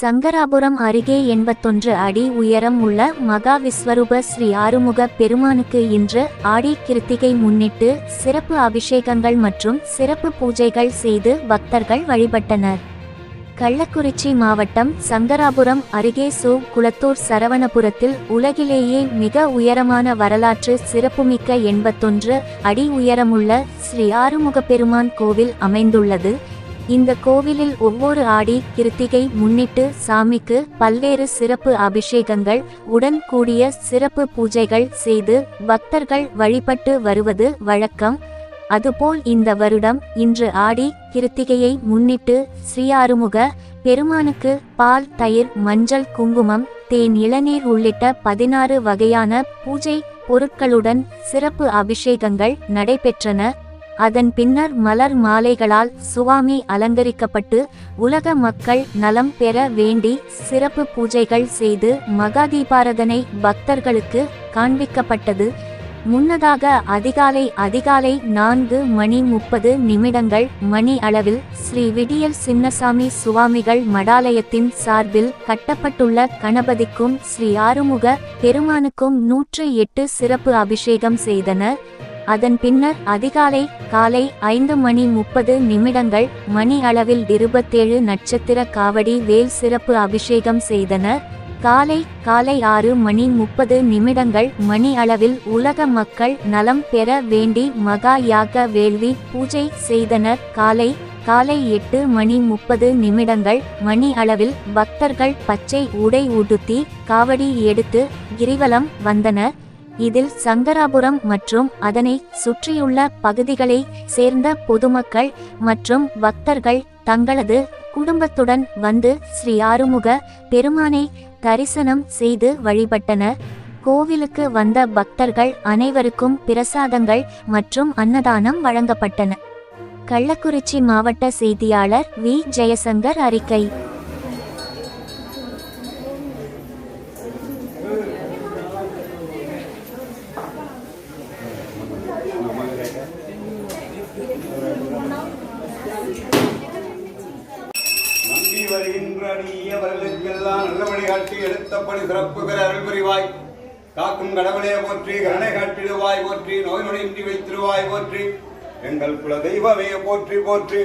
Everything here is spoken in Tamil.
சங்கராபுரம் அருகே 81 அடி உயரம் உள்ள மகா விஸ்வரூப ஸ்ரீ ஆறுமுக பெருமானுக்கு இன்று ஆடி கிருத்திகை முன்னிட்டு சிறப்பு அபிஷேகங்கள் மற்றும் சிறப்பு பூஜைகள் செய்து பக்தர்கள் வழிபட்டனர். கள்ளக்குறிச்சி மாவட்டம் சங்கராபுரம் அருகே குளத்தூர் சரவணபுரத்தில் உலகிலேயே மிக உயரமான வரலாற்று சிறப்புமிக்க 81 அடி உயரமுள்ள ஸ்ரீ ஆறுமுக பெருமான் கோவில் அமைந்துள்ளது. இந்த கோவிலில் ஒவ்வொரு ஆடி கிருத்திகை முன்னிட்டு சாமிக்கு பல்வேறு சிறப்பு அபிஷேகங்கள் உடன் கூடிய சிறப்பு பூஜைகள் செய்து பக்தர்கள் வழிபட்டு வருவது வழக்கம். அதுபோல் இந்த வருடம் இன்று ஆடி கிருத்திகையை முன்னிட்டு ஸ்ரீ ஆறுமுக பெருமானுக்கு பால், தயிர், மஞ்சள், குங்குமம், தேன், இளநீர் உள்ளிட்ட 16 வகையான பூஜை பொருட்களுடன் சிறப்பு அபிஷேகங்கள் நடைபெற்றன. அதன் பின்னர் மலர் மாலைகளால் சுவாமி அலங்கரிக்கப்பட்டு உலக மக்கள் நலம் பெற வேண்டி சிறப்பு பூஜைகள் செய்து மகாதீபாராதனை பக்தர்களுக்கு காண்பிக்கப்பட்டது. முன்னதாக அதிகாலை 4:30 மணி அளவில் ஸ்ரீ விடியல் சின்னசாமி சுவாமிகள் மடாலயத்தின் சார்பில் கட்டப்பட்டுள்ள கணபதிக்கும் ஸ்ரீ ஆறுமுக பெருமானுக்கும் 108 சிறப்பு அபிஷேகம் செய்தனர். அதன் பின்னர் காலை 5:30 மணி அளவில் 27 நட்சத்திர காவடி வேல் சிறப்பு அபிஷேகம் செய்தனர். காலை 6:30 மணி அளவில் உலக மக்கள் நலம் பெற வேண்டி மகா யாக வேள்வி பூஜை செய்தனர். காலை 8:30 மணி அளவில் பக்தர்கள் பச்சை உடை உடுத்தி காவடி எடுத்து கிரிவலம் வந்தனர். இதில் சங்கராபுரம் மற்றும் அதனை சுற்றியுள்ள பகுதிகளை சேர்ந்த பொதுமக்கள் மற்றும் பக்தர்கள் தங்களது குடும்பத்துடன் வந்து ஸ்ரீ ஆறுமுக பெருமானை தரிசனம் செய்து வழிபட்டனர். கோவிலுக்கு வந்த பக்தர்கள் அனைவருக்கும் பிரசாதங்கள் மற்றும் அன்னதானம் வழங்கப்பட்டன. கள்ளக்குறிச்சி மாவட்ட செய்தியாளர் வி. ஜெயசங்கர் அறிக்கை. வருகின்ற நீயவர்களுக்கெல்லாம் நல்ல வழிகாட்டி எடுத்தபடி சிறப்பு பெற அருள் புரிவாய். காக்கும் கடவுளே போற்றி, கருணை காட்டிடுவாய் போற்றி, நோய் நொடியின்றி வைத்திருவாய் போற்றி, எங்கள் குல தெய்வமே போற்றி போற்றி.